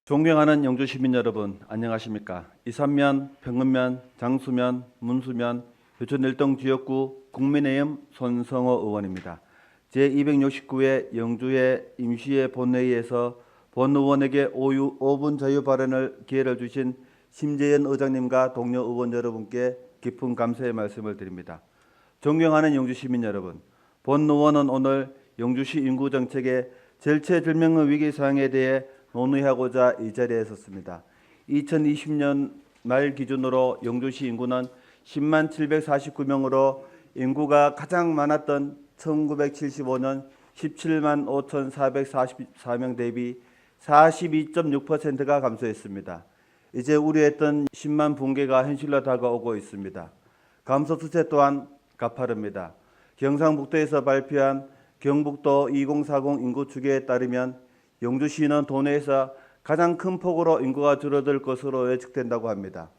존경하는 영주 시민 여러분, 안녕하십니까? 이산면, 병은면, 장수면, 문수면, 교촌 일동 지역구 국민의힘 손성호 의원입니다. 제269회 영주의 임시회 본회의에서 본 의원에게 5분 자유 발언을 기회를 주신 심재현 의장님과 동료 의원 여러분께 깊은 감사의 말씀을 드립니다. 존경하는 영주 시민 여러분, 본 의원은 오늘 영주시 인구 정책의 절체절명의 위기 상황에 대해 논의하고자 이 자리에 섰습니다. 2020년 말 기준으로 영주시 인구는 10만 749명으로 인구가 가장 많았던 1975년 17만 5,444명 대비 42.6%가 감소했습니다. 이제 우려했던 10만 붕괴가 현실로 다가오고 있습니다. 감소 추세 또한 가파릅니다. 경상북도에서 발표한 경북도 2040 인구 추계에 따르면 영주시는 도내에서 가장 큰 폭으로 인구가 줄어들 것으로 예측된다고 합니다.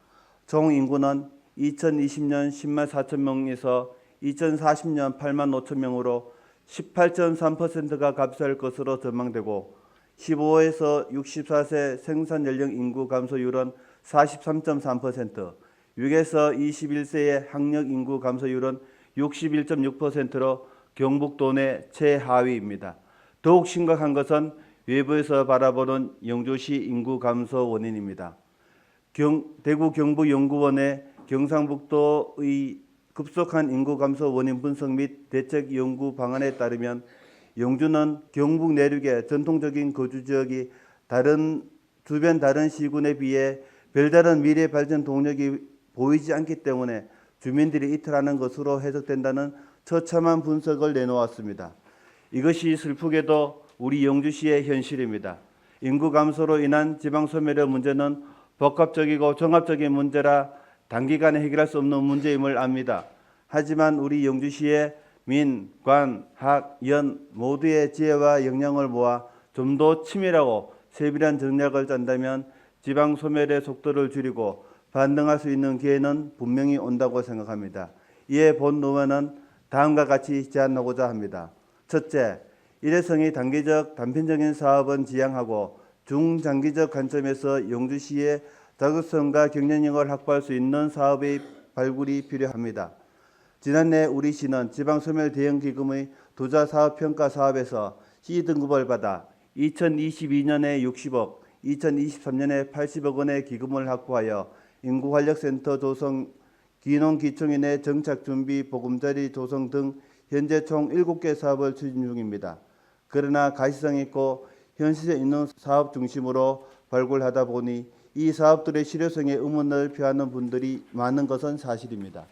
총 인구는 2020년 10만 4천 명에서 2040년 8만 5천 명으로 18.3%가 감소할 것으로 전망되고 15에서 64세 생산 연령 인구 감소율은 43.3%, 6에서 21세의 학력 인구 감소율은 61.6%로 경북도 내 최하위입니다. 더욱 심각한 것은 외부에서 바라보는 영주시 인구 감소 원인입니다. 대구 경북연구원의 경상북도의 급속한 인구 감소 원인 분석 및 대책 연구 방안에 따르면 영주는 경북 내륙의 전통적인 거주 지역이 주변 다른 시군에 비해 별다른 미래 발전 동력이 보이지 않기 때문에 주민들이 이탈하는 것으로 해석된다는 처참한 분석을 내놓았습니다. 이것이 슬프게도 우리 영주시의 현실입니다. 인구 감소로 인한 지방 소멸의 문제는 복합적이고 종합적인 문제라 단기간에 해결할 수 없는 문제임을 압니다. 하지만 우리 영주시의 민, 관, 학, 연 모두의 지혜와 역량을 모아 좀 더 치밀하고 세밀한 전략을 짠다면 지방 소멸의 속도를 줄이고 반등할 수 있는 기회는 분명히 온다고 생각합니다. 이에 본 의원은 다음과 같이 제안하고자 합니다. 첫째, 일회성의 단기적 단편적인 사업은 지양하고 중장기적 관점에서 영주시의 자극성과 경쟁력을 확보할 수 있는 사업의 발굴이 필요합니다. 지난해 우리 시는 지방소멸 대응기금의 도자사업평가 사업에서 C등급을 받아 2022년에 60억, 2023년에 80억 원의 기금을 확보하여 인구활력센터 조성, 귀농귀촌인의 정착준비 보금자리 조성 등 현재 총 7개 사업을 추진 중입니다. 그러나 가시성 있고 현실에 있는 사업 중심으로 발굴하다 보니 이 사업들의 실효성에 의문을 표하는 분들이 많은 것은 사실입니다.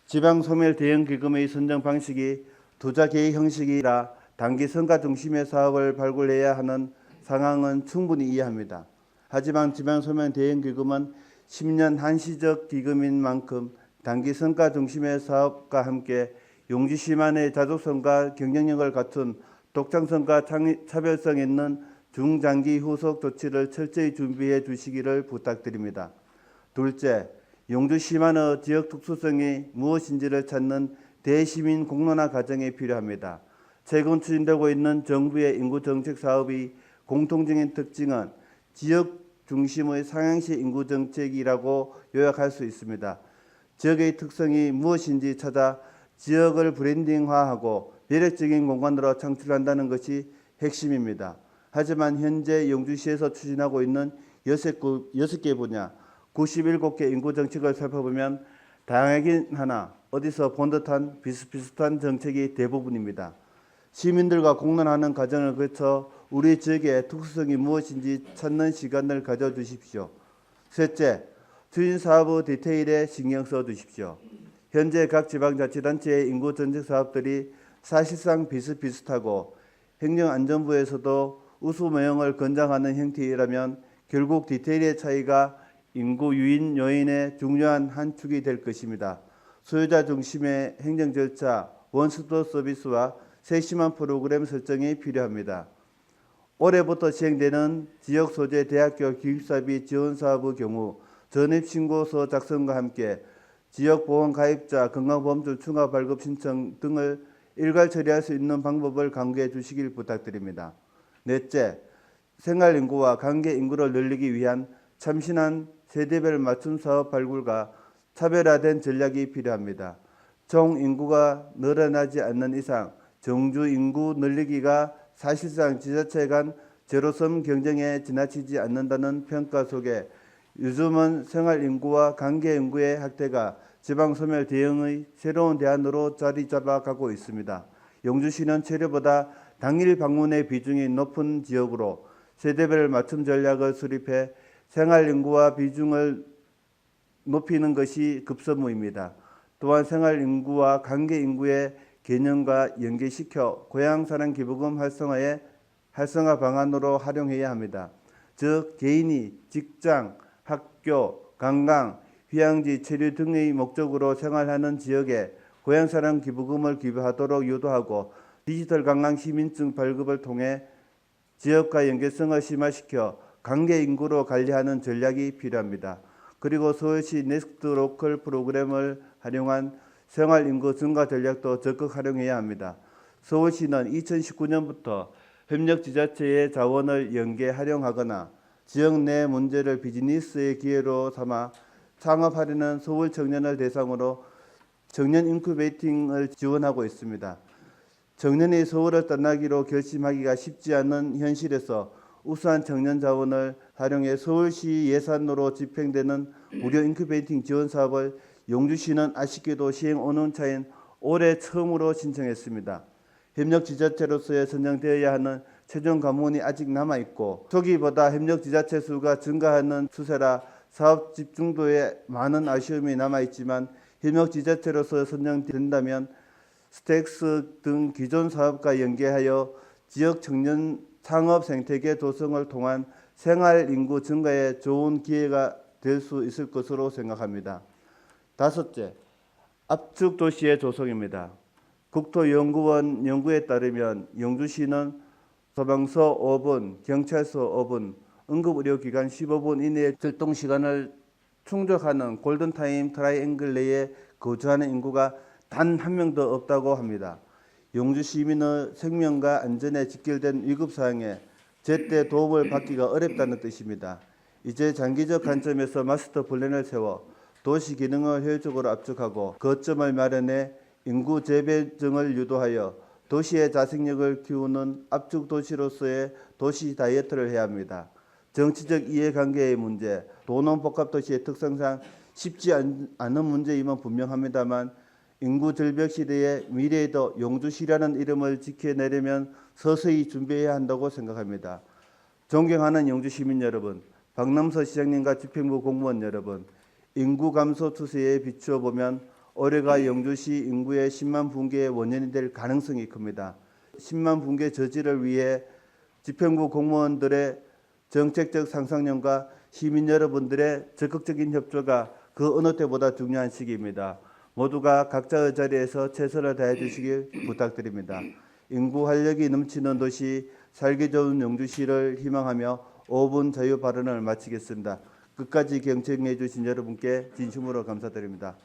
지방소멸대응기금의 선정 방식이 투자계획 형식이라 단기 성과 중심의 사업을 발굴해야 하는 상황은 충분히 이해합니다. 하지만 지방소멸대응기금은 10년 한시적 기금인 만큼 단기 성과 중심의 사업과 함께 영주시만의 자족성과 경쟁력을 갖춘 독창성과 차별성 있는 중장기 후속 조치를 철저히 준비해 주시기를 부탁드립니다. 둘째, 영주시만의 지역 특수성이 무엇인지를 찾는 대시민 공론화 과정이 필요합니다. 최근 추진되고 있는 정부의 인구정책 사업의 공통적인 특징은 지역 중심의 상향시 인구정책이라고 요약할 수 있습니다. 지역의 특성이 무엇인지 찾아 지역을 브랜딩화하고 매력적인 공간으로 창출한다는 것이 핵심입니다. 하지만 현재 영주시에서 추진하고 있는 6개 분야, 97개 인구정책을 살펴보면 다양하긴 하나 어디서 본 듯한 비슷비슷한 정책이 대부분입니다. 시민들과 공론하는 과정을 거쳐 우리 지역의 특수성이 무엇인지 찾는 시간을 가져주십시오. 셋째, 추진사업의 디테일에 신경 써주십시오. 현재 각 지방자치단체의 인구정책 사업들이 사실상 비슷비슷하고 행정안전부에서도 우수모형을 권장하는 형태라면 결국 디테일의 차이가 인구 유인 요인의 중요한 한 축이 될 것입니다. 소유자 중심의 행정 절차, 원스톱 서비스와 세심한 프로그램 설정이 필요합니다. 올해부터 시행되는 지역 소재 대학교 기숙사비 지원 사업의 경우 전입신고서 작성과 함께 지역보험 가입자 건강보험료 추가 발급 신청 등을 일괄 처리할 수 있는 방법을 강구해 주시길 부탁드립니다. 넷째, 생활 인구와 관계 인구를 늘리기 위한 참신한 세대별 맞춤 사업 발굴과 차별화된 전략이 필요합니다. 총 인구가 늘어나지 않는 이상 정주 인구 늘리기가 사실상 지자체 간 제로섬 경쟁에 지나치지 않는다는 평가 속에 요즘은 생활 인구와 관계 인구의 확대가 지방 소멸 대응의 새로운 대안으로 자리 잡아가고 있습니다. 영주시는 최대보다 당일 방문의 비중이 높은 지역으로 세대별 맞춤 전략을 수립해 생활 인구와 비중을 높이는 것이 급선무입니다. 또한 생활 인구와 관계 인구의 개념과 연계시켜 고향사랑기부금 활성화 방안으로 활용해야 합니다. 즉 개인이 직장, 학교, 관광, 휴양지, 체류 등의 목적으로 생활하는 지역에 고향사랑기부금을 기부하도록 유도하고 디지털 관광 시민증 발급을 통해 지역과 연계성을 심화시켜 관계 인구로 관리하는 전략이 필요합니다. 그리고 서울시 넥스트 로컬 프로그램을 활용한 생활 인구 증가 전략도 적극 활용해야 합니다. 서울시는 2019년부터 협력 지자체의 자원을 연계 활용하거나 지역 내 문제를 비즈니스의 기회로 삼아 창업하려는 서울 청년을 대상으로 청년 인큐베이팅을 지원하고 있습니다. 청년이 서울을 떠나기로 결심하기가 쉽지 않은 현실에서 우수한 청년 자원을 활용해 서울시 예산으로 집행되는 무료 인큐베이팅 지원 사업을 영주시는 아쉽게도 시행 5년 차인 올해 처음으로 신청했습니다. 협력지자체로서의 선정되어야 하는 최종 관문이 아직 남아있고 초기보다 협력지자체 수가 증가하는 추세라 사업 집중도에 많은 아쉬움이 남아있지만 협력지자체로서 선정된다면 스택스 등 기존 사업과 연계하여 지역 청년 창업 생태계 조성을 통한 생활 인구 증가에 좋은 기회가 될 수 있을 것으로 생각합니다. 다섯째, 압축 도시의 조성입니다. 국토연구원 연구에 따르면 영주시는 소방서 5분, 경찰서 5분, 응급의료기관 15분 이내의 출동시간을 충족하는 골든타임 트라이앵글 내에 거주하는 인구가 단 한 명도 없다고 합니다. 영주 시민의 생명과 안전에 직결된 위급사항에 제때 도움을 받기가 어렵다는 뜻입니다. 이제 장기적 관점에서 마스터 플랜을 세워 도시 기능을 효율적으로 압축하고 거점을 마련해 인구 재배정을 유도하여 도시의 자생력을 키우는 압축 도시로서의 도시 다이어트를 해야 합니다. 정치적 이해관계의 문제, 도농복합도시의 특성상 쉽지 않은 문제임은 분명합니다만 인구 절벽 시대의 미래에도 영주시라는 이름을 지켜내려면 서서히 준비해야 한다고 생각합니다. 존경하는 영주 시민 여러분, 박남서 시장님과 집행부 공무원 여러분, 인구 감소 추세에 비추어 보면 올해가 영주시 인구의 10만 붕괴의 원인이 될 가능성이 큽니다. 10만 붕괴 저지를 위해 집행부 공무원들의 정책적 상상력과 시민 여러분들의 적극적인 협조가 그 어느 때보다 중요한 시기입니다. 모두가 각자의 자리에서 최선을 다해 주시길 부탁드립니다. 인구 활력이 넘치는 도시, 살기 좋은 영주시를 희망하며 5분 자유 발언을 마치겠습니다. 끝까지 경청해 주신 여러분께 진심으로 감사드립니다.